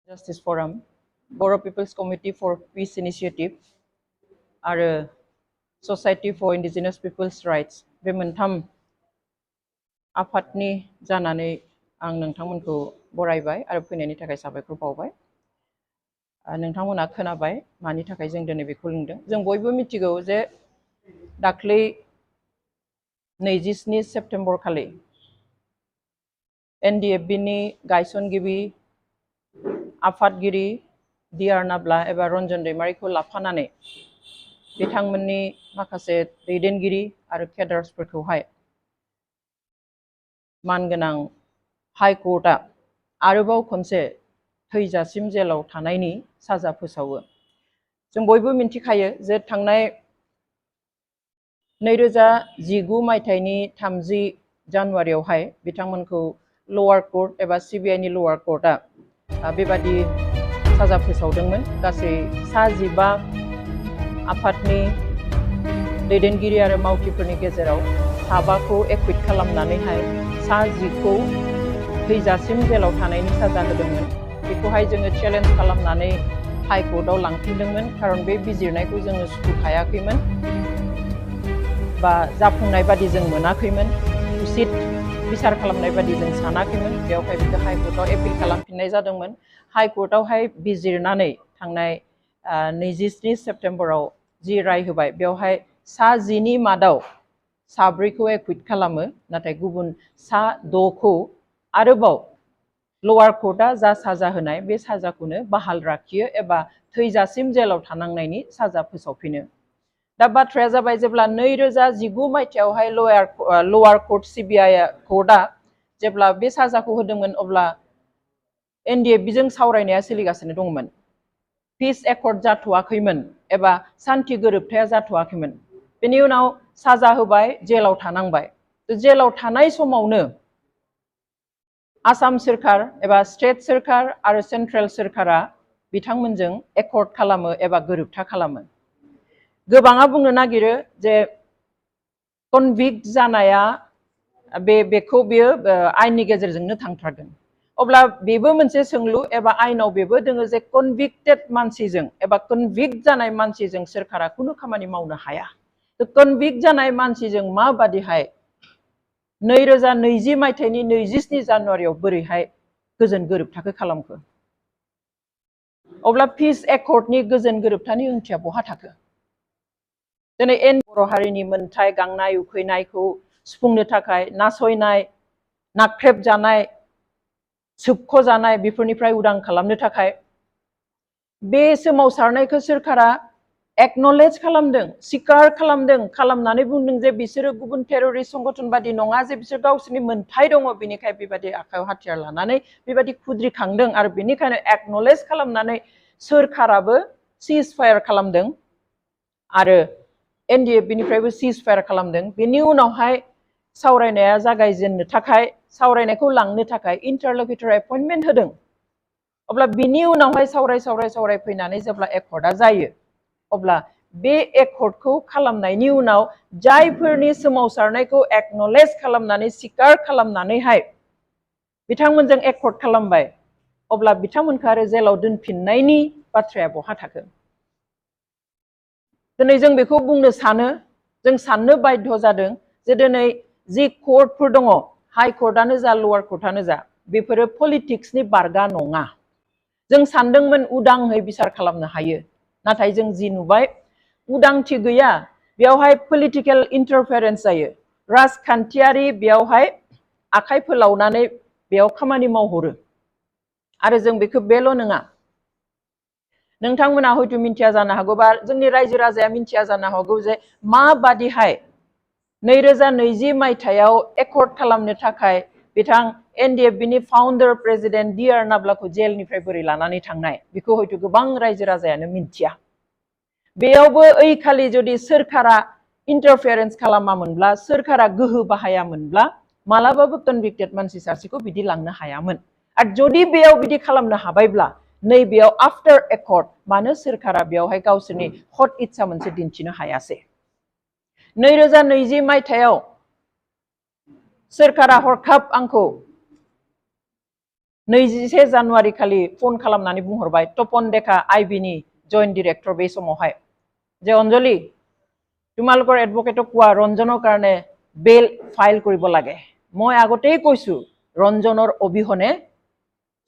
Justice Forum, Boro People's Committee for Peace Initiative, आरो Society for Indigenous People's Rights बे मोनथाम आफादनि जानानै आं नोंथांमोनखौ बरायबाय आरो फैनायनि थाखाय साबायखर बावबाय। नोंथांमोना खोनाबाय मानि थाखाय जों दिनै बेखौ लिंदों। जों बयबो मिथिगौ जे दाख्लै 27 सेप्तेम्बर खालि NDFB नि गायसनगिरि आफादगिरि D.R. नाब्ला एबा रन्जन दैमारिखौ लाफानानै बिथांमोननि माखासे दैदेनगिरि आरो केडार्सफोरखौहाय मानगोनां हाई कर्टआ आरोबाव खनसे थैजासिम जेलाव थानायनि साजा फोसावो। जों बयबो मिन्थिखायो जे थांनाय 2019 मायथाइनि 30 जानुवारियावहाय बिथांमोनखौ लवार कर्ट एबा CBI नि लवार कर्टआ बेबादि साजा फोसावदोंमोन। गासै 15 आफादनि दैदेनगिरि आरो मावथिफोरनि गेजेराव 7खौ एक्विट खालामनानैहाय 10खौ थैजासिम जेलाव थानायनि साजा होदोंमोन। बेखौहाय जोङो चेलेन्ज खालामनानै हाई कर्टआव लांफिनदोंमोन, खारन बे बिजिरनायखौ जोङो सुखुखायाखैमोन बा जाफुंनाय बादि जों मोनाखैमोन, उचित बिसार खालामनाय बादि जों सानाखैमोन। बेवहाय बेखौ हाई कर्टआव एपिल खालामफिननाय जादोंमोन। हाई कर्टआवहाय बिजिरनानै थांनाय 27 सेप्तेम्बराव जि राय होबाय, बेवहाय 10 नि मादाव 4खौ एक्विट खालामो, नाथाय गुबुन 6खौ आरोबाव लवार कर्टआ जा साजा होनाय बे साजाखौनो बहाल लाखियो एबा थैजासिम जेलाव थानांनायनि साजा फोसावफिनो। दा बाथ्राया जाबाय, जेब्ला 2019 मायथाइयावहाय लवार कर्ट CBI कर्टआ जेब्ला बे साजाखौ होदोंमोन, अब्ला NDFB जों सावरायनाया सोलिगासिनो दंमोन। पिस एकर्ड जाथ'वाखैमोन एबा सान्थि गोरोबथाया जाथ'वाखैमोन। बेनि उनाव साजा होबाय, जेलाव थानांबाय। जेलाव थानाय समावनो आसाम सोरखार एबा स्टेट सोरखार आरो सेन्ट्रेल सोरखारा बिथांमोनजों एकर्ड खालामो एबा गोरोबथा खालामो। गोबाङा बुंनो नागिरो जे कनभिक्ट जानाया बेखौ बियो आयेननि गेजेरजोंनो थांथारगोन। अब्ला बेबो मोनसे सोंलु एबा आयेनाव बेबो दोङो जे कनभिक्टेड मानसिजों एबा कनभिक्ट जानाय मानसिजों सोरखारा खुनु खामानि मावनो हाया। कनभिक्ट जानाय मानसिजों माबादिहाय 2020 मायथाइनि 27 जानुवारियाव बोरैहाय गोजोन गोरोबथाखौ खालामखो? अब्ला पिस एकर्डनि गोजोन गोरोबथानि ओंथिया बहा थाखो? दिनै बर' हारिनि मोनथाय गांनाय उखैनायखौ सुफुंनो थाखाय नासयनाय, नाख्रेबजानाय, सोबख'जानाय बेफोरनिफ्राय उदां खालामनो थाखाय बे सोमावसारनायखौ सोरखारा एक्नलेज खालामदों, स्वीकार खालामदों, खालामनानै बुंदों जे बिसोरो गुबुन टेररिस्ट संगठन बादि नङा, जे बिसोर गावसोरनि मोनथाय दङ, बेनिखाय बेबादि आखायाव हाथियार लानानै बेबादि खुद्रिखांदों आरो बेनिखायनो एक्नलेज खालामनानै सोरखाराबो सिज फायार खालामदों आरो NDFB निफ्रायबो सिज फायार खालामदों। बेनि उनावहाय सावरायनाया जागायजेननो थाखाय, सावरायनायखौ लांनो थाखाय इन्टारलकिउटर एपइन्टमेन्ट होदों। अब्ला बिनि उनावहाय सावराय फैनानै जेब्ला एकर्डआ जायो, अब्ला बे एकर्डखौ खालामनायनि उनाव जायफोरनि सोमावसारनायखौ एक्नलेज खालामनानै स्वीकार खालामनानैहाय बिथांमोनजों एकर्ड खालामबाय, अब्ला बिथांमोनखौ आरो जेलाव दोनफिननायनि बाथ्राया बहा थाखो? दिनै जों बेखौ बुंनो सानो, जों साननो बाध्य जादों जे दिनै जि कर्टफोर दङ, हाई कर्टआनो जा लवार कर्टआनो जा, बेफोरो पलिटिक्सनि बारगा नङा। जों सानदोंमोन उदाङै बिसार खालामनो हायो, नाथाय जों जि नुबाय उदांथि गैया। बेयावहाय पलिटिकेल इन्टारफेरेन्स जायो, राजखान्थियारि बेयावहाय आखाइ फोलावनानै बेयाव खामानि मावहरो। आरो जों बेखौ बेल' नङा, नोंथांमोना हयथ' मिन्थिया जानो हागौ बा जोंनि रायजो राजाया मिन्थिया जानो हागौ जे माबादिहाय 2020 मायथाइयाव एकर्ड खालामनो थाखाय बिथां NDFB नि फाउन्डार प्रेसिडेन्ट D.R. नाब्लाखौ जेलनिफ्राय बोरै लानानै थांनाय, बेखौ हयथ' गोबां रायजो राजायानो मिन्थिया। बेयावबो ओइ खालि जुदि सोरखारा इन्टारफेरेन्स खालामामोनब्ला, सोरखारा गोहो बाहायामोनब्ला मालाबाबो कनभिक्टेड मानसि सासेखौ बिदि लांनो हायामोन। आरो जुदि बेयाव बिदि खालामनो हाबायब्ला नैबेयाव आफ्टार एकर्ड मानो सोरखारा बेयावहाय गावसोरनि हट इच्छा मोनसे दिन्थिनो हायासै? 2020 मायथाइयाव सोरखारा हरखाब आंखौ 21 जानुवारि खालि फन खालामनानै बुंहरबाय तपन डेका आइबिनि जइन्ट डिरेक्टर बे समावहाय जे अंजलि তোমালোকৰ এডভোকেটক কোৱা ৰঞ্জনৰ কাৰণে বেল ফাইল কৰিব লাগে মই আগতেই কৈছো ৰঞ্জনৰ অবিহনে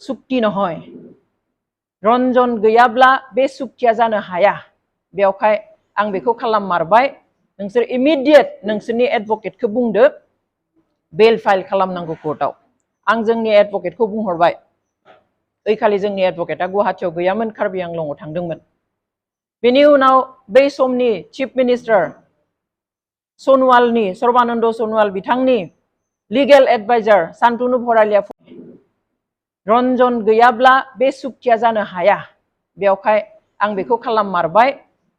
চুক্তি নহয় रंजन गैयाब्ला बे सुक्तिया जानो हाया बेवहाय आं बेखौ खालाममारबाय नोंसोर इमिडिएट नोंसोरनि एडभोकेटखौ बुंदो बेल फाइल खालामनांगौ कोर्टआव आं जोंनि एडभोकेटखौ बुंहरबाय ओइखालि जोंनि एडभोकेटआ गुवाहाटीयाव गैयामोन कार्बि आंलंआव थांदोंमोन बेनि उनाव बै समनि चिफ मिनिस्टार सनवालनि सर्बानन्द सनवाल बिथांनि लिगेल एडभाइजार शान्तनु भरालिया रंजन गैयाब्ला बे सुक्तिया जानो हाया बेवहाय आं बेखौ खालाममारबाय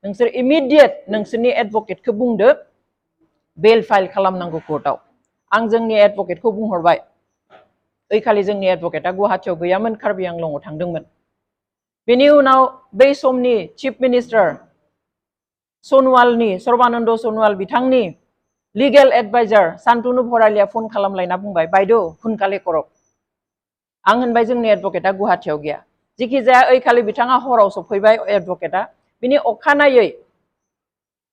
नोंसोर इमिडिएट नोंसोरनि एडभोकेटखौ बुंदो बेल फाइल खालामनांगौ कोर्टआव आं जोंनि एडभोकेटखौ बुंहरबाय ओइखालि जोंनि एडभोकेटआ गुवाहाटीयाव गैयामोन कार्बि आंलंआव थांदोंमोन बेनि उनाव बै समनि चिफ मिनिस्टार सनवालनि सर्बानन्द सनवाल बिथांनि लिगेल एडभाइजार शान्तनु भरालिया फन खालामलायना बुंबाय बायद' हुनकाले करक आं होनबाय जोंनि एडभोकेटआ गुवाहाटीयाव गैया जिखि जाया ओइखालि बिथाङा हराव सफैबाय एडभोकेटआ बिनि अखानायै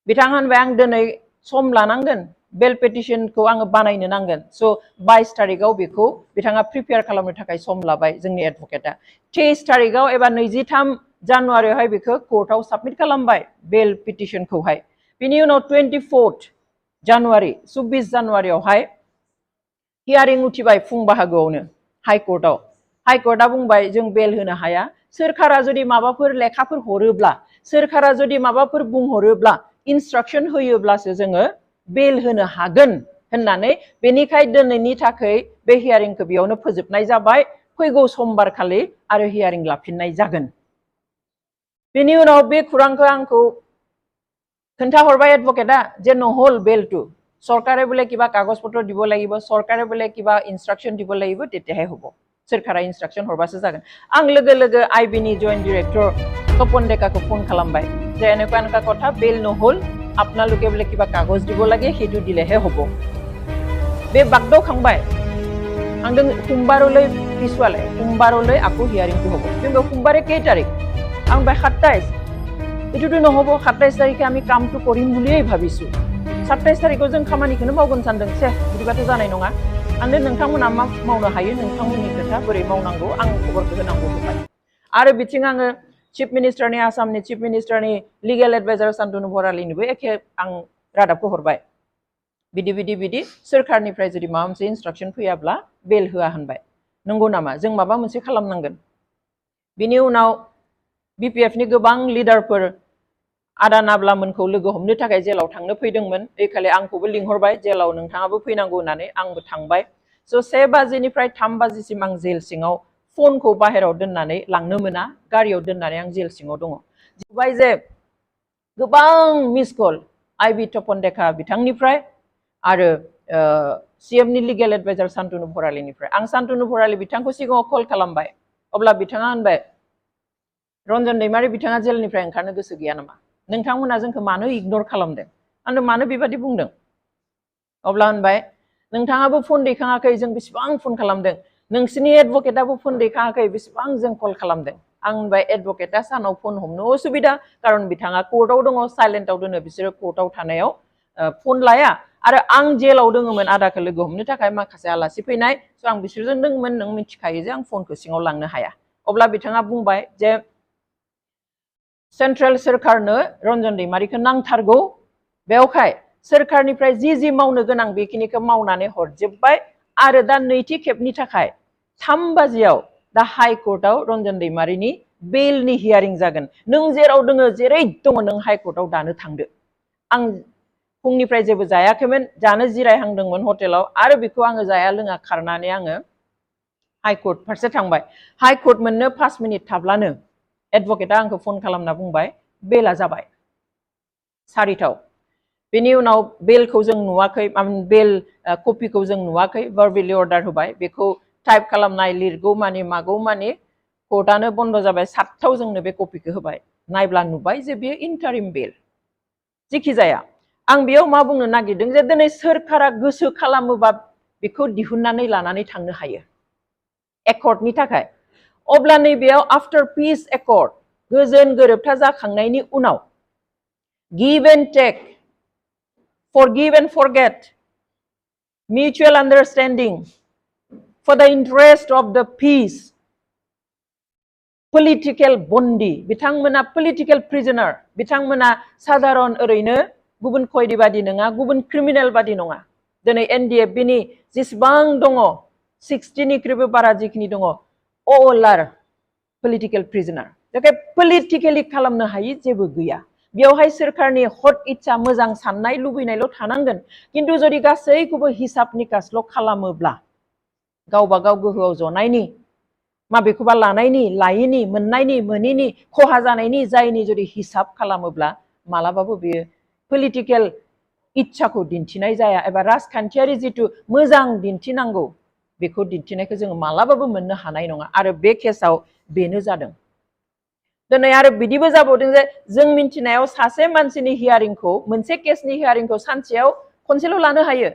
बिथाङा होनबाय आं दिनै सम लानांगोन बेल पेटिशनखौ आङो बानायनो नांगोन स' 22 तारिखआव बेखौ बिथाङा प्रिपेयार खालामनो थाखाय सम लाबाय जोंनि एडभोकेटआ 23 तारिखआव एबा 23 जानुवारियावहाय बेखौ कोर्टआव साबमिट खालामबाय बेल पिटिशनखौहाय बिनि उनाव 24 जानुवारि 24 जानुवारियावहाय हियारिं उथिबाय फुं बाहागोआवनो हाइकोर्टआ बुंबाय जों बेल होनो हाया सोरखारा जुदि माबाफोर लेखाफोर हरोब्ला सोरखारा जुदि माबाफोर बुंहरोब्ला इन्सट्राक्शन होयोब्लासो जोङो बेल होनो हागोन होननानै बेनिखाय दिनैनि थाखाय बे हियारिंखौ बेयावनो फोजोबनाय जाबाय फैगौ समबार खालि आरो हियारिं लाफिननाय जागोन बेनि उनाव बे खुरांखौ आंखौ खोन्थाहरबाय एडभोकेटआ जे নহ'ल बेलटु सरकारे बोले किबा कागज पत्र দিব লাগিব सरकारे बोले किबा इन्सट्राक्शन দিব লাগিব তেতিয়াহে হ'ব सोरखारा इन्सट्राक्शन हरबासो जागोन आं लोगो लोगो आइबिनि जइन्ट डिरेक्टर तपन डेकाखौ फन खालामबाय जे এনেকুৱা কথা बेल নহ'ल আপোনালোকে बोले किबा कागज দিব লাগে हेतु दिलेहे হ'ব बे बागदावखांबाय आंदों सोमबारলৈ पिसुवाले सोमबारলৈ आकौ हियारिंखौ হ'ব কিন্তু সোমবাৰে কেই তাৰিখ आं बाय 27 एटुটো নহ'ব 27 तारिखे आमी कामটো কৰিম বুলিयै ভাবিছো 27 तारिखआव जों खामानिखौनो मावगोन सानदों से बिदिबाथ' जानाय नङा आंनो नोंथांमोना मा मावनो हायो नोंथांमोननि खोथा बोरै मावनांगौ आं खबरखौ होनांगौ होबाय आरो बिथिं आङो चिफ मिनिस्टारनि आसामनि चिफ मिनिस्टारनि लिगेल एडभाइजार शान्तनु भरालिनोबो एखे आं रादाबखौ हरबाय बिदि सोरखारनिफ्राय जुदि माबा मोनसे इन्सट्राक्शन फैयाब्ला बेल होआ होनबाय नंगौ नामा जों माबा मोनसे खालामनांगोन बिनि उनाव बिपिएफनि गोबां लिडारफोर आदा नाब्ला मोनखौ लोगो हमनो थाखाय जेलाव थांनो फैदोंमोन एखालि आंखौबो लिंहरबाय जेलाव नोंथाङाबो फैनांगौ होननानै आंबो थांबाय स' 1 बाजिनिफ्राय 3 बाजिसिम आं जेल सिङाव फनखौ बाहेरायाव दोननानै लांनो मोना गारियाव दोननानै आं जेल सिङाव दङ बुंबाय जे गोबां मिस कल आइबि तपन डेका बिथांनिफ्राय आरो सीएमनि लिगेल एडभाइजार शान्तनु भरालिनिफ्राय आं शान्तनु भरालि बिथांखौ सिगाङाव कल खालामबाय अब्ला बिथाङा होनबाय रंजन दैमारि बिथाङा जेलनिफ्राय ओंखारनो गोसो गैया नामा नोंथांमोना जोंखौ मानो इगनर खालामदों आंनो मानो बेबादि बुंदों अब्ला होनबाय नोंथाङाबो फन दैखाङाखै जों बेसेबां फन खालामदों नोंसिनि एडभोकेटआबो फन दैखाङाखै बेसेबां जों कल खालामदों आं होनबाय एडभोकेटआ सानाव फन हमनो असुबिदा खारन बिथाङा कोर्टआव दङ साइलेन्टआव दोनो बिसोरो कोर्टआव थानायाव फन लाया आरो आं जेलाव दङमोन आदाखौ लोगो हमनो थाखाय माखासे आलासि फैनाय स' आं बिसोरजों दङमोन नों मिथिखायो जे आं फनखौ सिङाव लांनो हाया अब्ला बिथाङा बुंबाय जे सेन्ट्रेल सोरखारनो रंजन दैमारिखौ नांथारगौ बेवहाय सोरखारनिफ्राय जि मावनो गोनां बेखिनिखौ मावनानै हरजोबबाय आरो दा नैथि खेबनि थाखाय 3 बाजियाव दा हाइकोर्टआव रंजन दैमारिनि बेलनि हियारिं जागोन नों जेराव दङ जेरै दङ नों हाइकोर्टआव दानो थांदो आं फुंनिफ्राय जेबो जायाखैमोन जानो जिरायहांदोंमोन हटेलाव आरो बेखौ आङो जाया लोङा खारनानै आङो हाइकोर्ट फारसे थांबाय हाइकोर्ट मोननो 5 मिनिट थाब्लानो एडभोकेटआ आंखौ फन खालामना बुंबाय बेला जाबाय 4टाव बेनि उनाव बेलखौ जों नुवाखै बेल कपिखौ जों नुवाखै भार्बेलि अर्डार होबाय बेखौ टाइप खालामनाय लिरगौ मानि मागौ मानि कोर्टआनो बन्द जाबाय 7टाव जोंनो बे कपिखौ होबाय नायब्ला नुबाय जे बेयो इन्टारिम बेल जिखि जाया आं बेयाव मा बुंनो नागिरदों जे दिनै सोरखारा गोसो खालामोबा बेखौ दिहुननानै लानानै थांनो हायो एकर्डनि थाखाय अब्ला नैबेयाव आफ्टर पीस एकर्ड गोजोन गोरोबथा जाखांनायनि उनाव give and tech forgive and forget mutual understanding for the interest of the peace political बन्दी बिथांमोना political prisoner बिथांमोना साधारन ओरैनो गुबुन खयदी बादि नङा गुबुन क्रिमिनेल बादि नङा दिनै NDFB नि जेसेबां दङ 60 निख्रुइबो बारा जिखिनि दङ all are political prisoner जाथे politically खालामनो हायि जेबो गैया बेवहाय सोरखारनि हट इच्छा मोजां साननाय लुबैनायल' थानांगोन किन्तु जुदि गासैखौबो हिसाब निकासल' खालामोब्ला गावबा गाव गोहोआव जनायनि माबेखौबा लानायनि लायिनि मोननायनि मोनिनि खहा जानायनि जायनि जुदि हिसाब खालामोब्ला मालाबाबो बेयो पलिटिकल इच्छाखौ दिन्थिनाय जाया एबा राजखान्थियारि जितु मोजां दिन्थिनांगौ बेखौ दिन्थिनायखौ जों मालाबाबो मोननो हानाय नङा आरो बे केसाव बेनो जादों दिनै आरो बिदिबो जाबावदों जे जों मिन्थिनायाव सासे मानसिनि हियारिंखौ मोनसे केसनि हियारिंखौ सानसेयाव खनसेल' लानो हायो